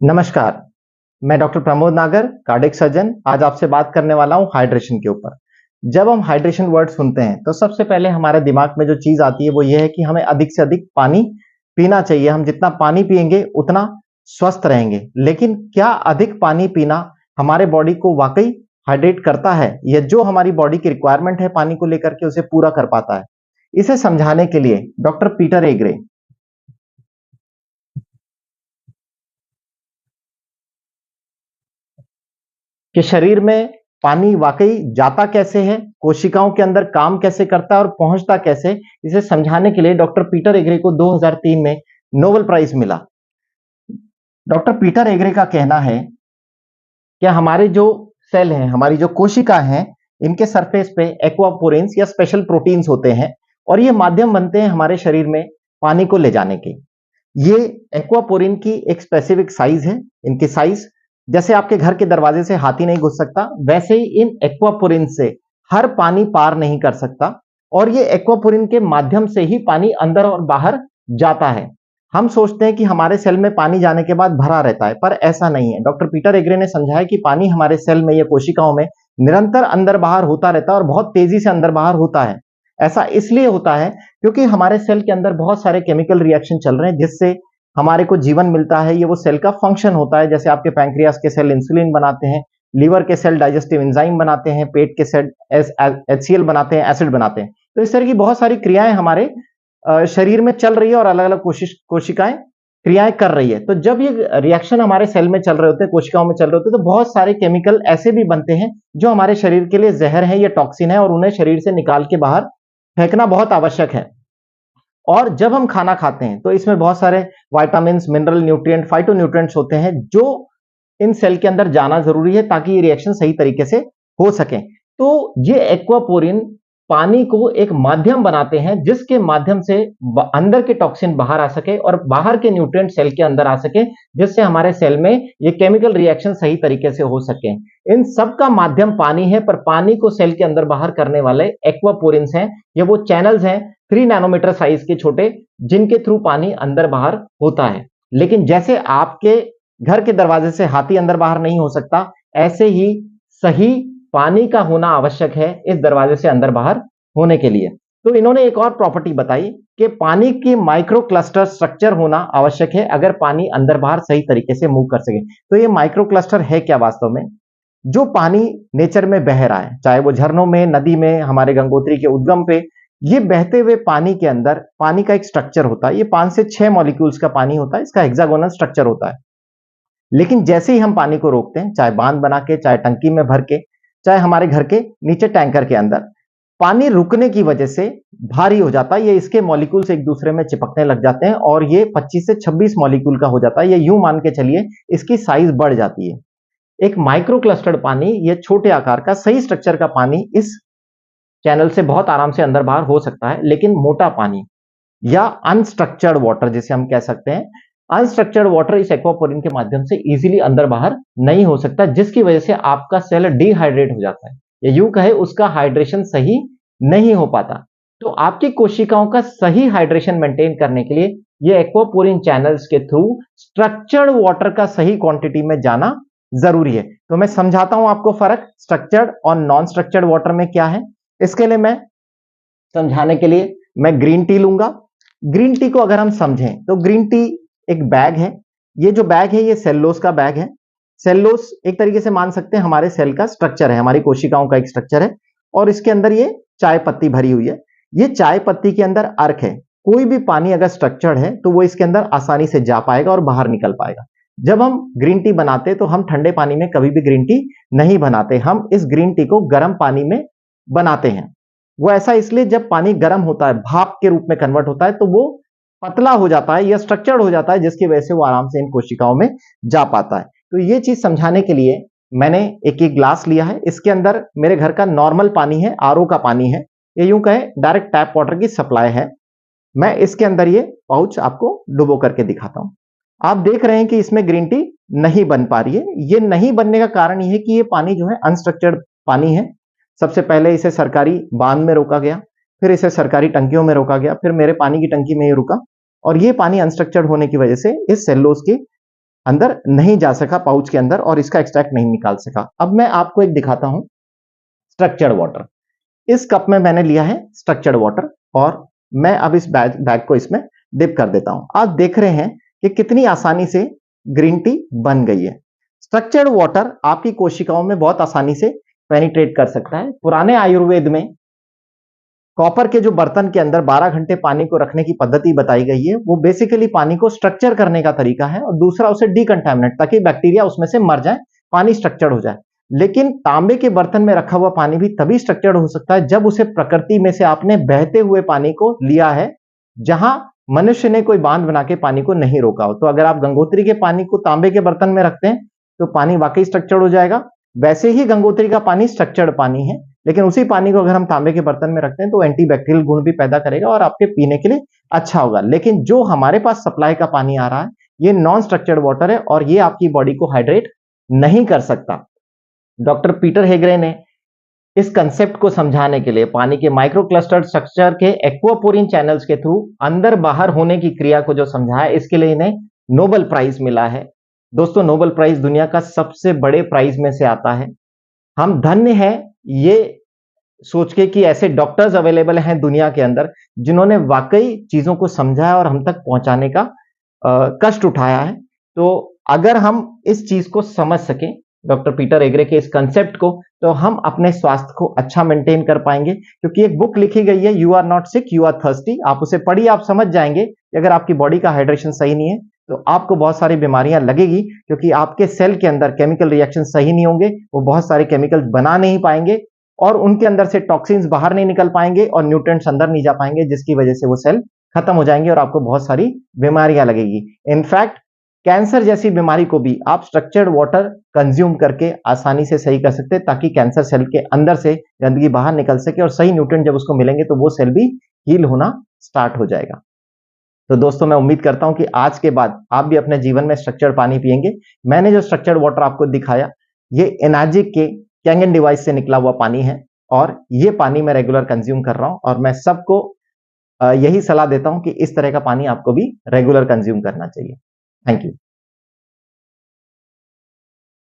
नमस्कार, मैं डॉक्टर प्रमोद नागर, कार्डियक सर्जन। आज आपसे बात करने वाला हूँ हाइड्रेशन के ऊपर। जब हम हाइड्रेशन वर्ड सुनते हैं, तो सबसे पहले हमारे दिमाग में जो चीज़ आती है, वो ये है कि हमें अधिक से अधिक पानी पीना चाहिए। हम जितना पानी पिएँगे, उतना स्वस्थ रहेंगे। लेकिन क्या अधिक पानी पीना हमारे बॉडी को वाक़ई हाइड्रेट करता है? या जो हमारी बॉडी की रिक्वायरमेंट है पानी को लेकर के, उसे पूरा कर पाता है? इसे समझाने के लिए डॉक्टर पीटर एग्रे कि शरीर में पानी वाकई जाता कैसे है, कोशिकाओं के अंदर काम कैसे करता है और पहुंचता कैसे, इसे समझाने के लिए डॉक्टर पीटर एग्रे को 2003 में नोबेल प्राइज मिला। डॉक्टर पीटर एग्रे का कहना है कि हमारे जो सेल हैं, हमारी जो कोशिका हैं, इनके सरफेस पे एक्वापोरिन्स या स्पेशल प्रोटीन्स होते हैं और ये माध्यम बनते हैं हमारे शरीर में पानी को ले जाने के। ये एक्वापोरिन की एक स्पेसिफिक साइज है। इनकी साइज जैसे आपके घर के दरवाजे से हाथी नहीं घुस सकता, वैसे ही इन एक्वापोरिन से हर पानी पार नहीं कर सकता और ये एक्वापोरिन के माध्यम से ही पानी अंदर और बाहर जाता है। हम सोचते हैं कि हमारे सेल में पानी जाने के बाद भरा रहता है, पर ऐसा नहीं है। डॉक्टर पीटर एग्रे ने समझाया कि पानी हमारे सेल में या कोशिकाओं में निरंतर अंदर बाहर होता रहता है और बहुत तेजी से अंदर बाहर होता है। ऐसा इसलिए होता है क्योंकि हमारे सेल के अंदर बहुत सारे केमिकल रिएक्शन चल रहे हैं, जिससे हमारे को जीवन मिलता है। ये वो सेल का फंक्शन होता है। जैसे आपके पैंक्रियास के सेल इंसुलिन बनाते हैं, लीवर के सेल डाइजेस्टिव एंजाइम बनाते हैं, पेट के सेल HCl बनाते हैं, एसिड बनाते हैं। तो इस तरह की बहुत सारी क्रियाएं हमारे शरीर में चल रही है और अलग अलग कोशिकाएं क्रियाएं कर रही है। तो जब ये रिएक्शन हमारे सेल में चल रहे होते हैं, कोशिकाओं में चल रहे होते हैं, तो बहुत सारे केमिकल ऐसे भी बनते हैं जो हमारे शरीर के लिए जहर है या टॉक्सिन है और उन्हें शरीर से निकाल के बाहर फेंकना बहुत आवश्यक है। और जब हम खाना खाते हैं, तो इसमें बहुत सारे विटामिन्स, मिनरल, न्यूट्रिएंट, फाइटोन्यूट्रिएंट्स होते हैं जो इन सेल के अंदर जाना जरूरी है ताकि ये रिएक्शन सही तरीके से हो सके। तो ये एक्वापोरिन पानी को एक माध्यम बनाते हैं जिसके माध्यम से अंदर के टॉक्सिन बाहर आ सके और बाहर के न्यूट्रिएंट सेल के अंदर आ सके, जिससे हमारे सेल में ये केमिकल रिएक्शन सही तरीके से हो सके। इन सब का माध्यम पानी है, पर पानी को सेल के अंदर बाहर करने वाले एक्वापोरिन्स हैं। ये वो चैनल्स हैं 3 नैनोमीटर साइज के छोटे, जिनके थ्रू पानी अंदर बाहर होता है। लेकिन जैसे आपके घर के दरवाजे से हाथी अंदर बाहर नहीं हो सकता, ऐसे ही सही पानी का होना आवश्यक है इस दरवाजे से अंदर बाहर होने के लिए। तो इन्होंने एक और प्रॉपर्टी बताई कि पानी की माइक्रो क्लस्टर स्ट्रक्चर होना आवश्यक है अगर पानी अंदर बाहर सही तरीके से मूव कर सके। तो ये माइक्रो क्लस्टर है क्या वास्तव में? जो पानी नेचर में बह रहा है, चाहे वो झरनों में, नदी में, हमारे गंगोत्री के उद्गम पे, ये बहते हुए पानी के अंदर पानी का एक स्ट्रक्चर होता है। ये 5 से 6 मॉलिक्यूल्स का पानी होता है। इसका हेक्सागोनल स्ट्रक्चर होता है। लेकिन जैसे ही हम पानी को रोकते हैं, चाहे बांध बना के, चाहे टंकी में भर के, चाहे हमारे घर के नीचे टैंकर के अंदर, पानी रुकने की वजह से भारी हो जाता है। ये इसके मॉलिक्यूल्स एक दूसरे में चिपकने लग जाते हैं और ये 25 से 26 मॉलिक्यूल का हो जाता है। ये यूं मान के चलिए इसकी साइज बढ़ जाती है। एक माइक्रो क्लस्टर्ड पानी, ये छोटे आकार का सही स्ट्रक्चर का पानी इस चैनल से बहुत आराम से अंदर बाहर हो सकता है। लेकिन मोटा पानी या अनस्ट्रक्चर्ड वाटर जिसे हम कह सकते हैं, अनस्ट्रक्चर्ड वाटर इस एक्वापोरिन के माध्यम से इजीली अंदर बाहर नहीं हो सकता, जिसकी वजह से आपका सेल डिहाइड्रेट हो जाता है या यूं कहे उसका हाइड्रेशन सही नहीं हो पाता। तो आपकी कोशिकाओं का सही हाइड्रेशन मेंटेन करने के लिए ये एक्वापोरिन चैनल्स के थ्रू स्ट्रक्चर्ड वाटर का सही क्वांटिटी में जाना जरूरी है। तो मैं समझाता हूं आपको फर्क स्ट्रक्चर्ड और नॉन स्ट्रक्चर्ड वाटर में क्या है। इसके लिए मैं समझाने के लिए मैं ग्रीन टी लूंगा। ग्रीन टी को अगर हम समझें तो ग्रीन टी एक बैग है। ये जो बैग है, ये सेल्यूलोज का बैग है। सेल्यूलोज एक तरीके से मान सकते हैं हमारे सेल का स्ट्रक्चर है, हमारी कोशिकाओं का एक स्ट्रक्चर है और इसके अंदर ये चाय पत्ती भरी हुई है। ये चाय पत्ती के अंदर अर्क है। कोई भी पानी अगर स्ट्रक्चर्ड है तो वो इसके अंदर आसानी से जा पाएगा और बाहर निकल पाएगा। जब हम ग्रीन टी बनाते तो हम ठंडे पानी में कभी भी ग्रीन टी नहीं बनाते, हम इस ग्रीन टी को गर्म पानी में बनाते हैं। वो ऐसा इसलिए, जब पानी गर्म होता है, भाप के रूप में कन्वर्ट होता है, तो वो पतला हो जाता है या स्ट्रक्चर्ड हो जाता है, जिसकी वजह से वो आराम से इन कोशिकाओं में जा पाता है। तो ये चीज समझाने के लिए मैंने एक गिलास लिया है। इसके अंदर मेरे घर का नॉर्मल पानी है, RO का पानी है, ये यूं कहे डायरेक्ट टैप वाटर की सप्लाई है। मैं इसके अंदर ये पाउच आपको डुबो करके दिखाता हूं। आप देख रहे हैं कि इसमें ग्रीन टी नहीं बन पा रही है। ये नहीं बनने का कारण ये है कि ये पानी जो है अनस्ट्रक्चर्ड पानी है। सबसे पहले इसे सरकारी बांध में रोका गया, फिर इसे सरकारी टंकियों में रोका गया, फिर मेरे पानी की टंकी में ये रुका और ये पानी अनस्ट्रक्चर्ड होने की वजह से इस सेल्यूलोज की अंदर नहीं जा सका पाउच के अंदर और इसका एक्सट्रैक्ट नहीं निकाल सका। अब मैं आपको एक दिखाता हूं स्ट्रक्चर्ड वाटर। इस कप में मैंने लिया है स्ट्रक्चर्ड वाटर और मैं अब इस बैग को इसमें डिप कर देता हूं। आप देख रहे हैं कि कितनी आसानी से ग्रीन टी बन गई है। स्ट्रक्चर्ड वाटर आपकी कोशिकाओं में बहुत आसानी से पेनिट्रेट कर सकता है। पुराने आयुर्वेद में कॉपर के जो बर्तन के अंदर 12 घंटे पानी को रखने की पद्धति बताई गई है, वो बेसिकली पानी को स्ट्रक्चर करने का तरीका है और दूसरा उसे डीकंटामिनेट, ताकि बैक्टीरिया उसमें से मर जाए, पानी स्ट्रक्चर्ड हो जाए। लेकिन तांबे के बर्तन में रखा हुआ पानी भी तभी स्ट्रक्चर्ड हो सकता है जब उसे प्रकृति में से आपने बहते हुए पानी को लिया है, जहां मनुष्य ने कोई बांध बना के पानी को नहीं रोका हो। तो अगर आप गंगोत्री के पानी को तांबे के बर्तन में रखते हैं तो पानी वाकई स्ट्रक्चर्ड हो जाएगा। वैसे ही गंगोत्री का पानी स्ट्रक्चर्ड पानी है, लेकिन उसी पानी को अगर हम तांबे के बर्तन में रखते हैं तो एंटीबैक्टीरियल गुण भी पैदा करेगा और आपके पीने के लिए अच्छा होगा। लेकिन जो हमारे पास सप्लाई का पानी आ रहा है ये नॉन स्ट्रक्चर्ड वाटर है और ये आपकी बॉडी को हाइड्रेट नहीं कर सकता। डॉक्टर पीटर हेगरे ने इस कंसेप्ट को समझाने के लिए पानी के माइक्रो क्लस्टर्ड स्ट्रक्चर के एक्वापोरिन चैनल्स के थ्रू अंदर बाहर होने की क्रिया को जो समझाया, इसके लिए इन्हें नोबेल प्राइज मिला है। दोस्तों, नोबेल प्राइज दुनिया का सबसे बड़े प्राइज में से आता है। हम धन्य हैं ये सोच के कि ऐसे डॉक्टर्स अवेलेबल हैं दुनिया के अंदर जिन्होंने वाकई चीजों को समझा है और हम तक पहुंचाने का कष्ट उठाया है। तो अगर हम इस चीज को समझ सकें, डॉक्टर पीटर हेगरे के इस कंसेप्ट को, तो हम अपने स्वास्थ्य को अच्छा मेंटेन कर पाएंगे। क्योंकि एक बुक लिखी गई है, you are not sick you are thirsty. आप उसे पढ़िए, आप समझ जाएंगे कि अगर आपकी बॉडी का हाइड्रेशन सही नहीं है तो आपको बहुत सारी बीमारियां लगेगी, क्योंकि आपके सेल के अंदर केमिकल रिएक्शन सही नहीं होंगे, वो बहुत सारे केमिकल्स बना नहीं पाएंगे और उनके अंदर से टॉक्सिन्स बाहर नहीं निकल पाएंगे और न्यूट्रिएंट्स अंदर नहीं जा पाएंगे, जिसकी वजह से वो सेल खत्म हो जाएंगे और आपको बहुत सारी बीमारियां लगेगी। इनफैक्ट कैंसर जैसी बीमारी को भी आप स्ट्रक्चर्ड वाटर कंज्यूम करके आसानी से सही कर सकते हैं, ताकि कैंसर सेल के अंदर से गंदगी बाहर निकल सके और सही न्यूट्रिएंट जब उसको मिलेंगे तो वो सेल भी हील होना स्टार्ट हो जाएगा। तो दोस्तों, मैं उम्मीद करता हूं कि आज के बाद आप भी अपने जीवन में स्ट्रक्चर्ड पानी पिएंगे। मैंने जो स्ट्रक्चर्ड वाटर आपको दिखाया ये एनर्जिक के कैंगन डिवाइस से निकला हुआ पानी है और ये पानी मैं रेगुलर कंज्यूम कर रहा हूं और मैं सबको यही सलाह देता हूं कि इस तरह का पानी आपको भी रेगुलर कंज्यूम करना चाहिए। Thank you.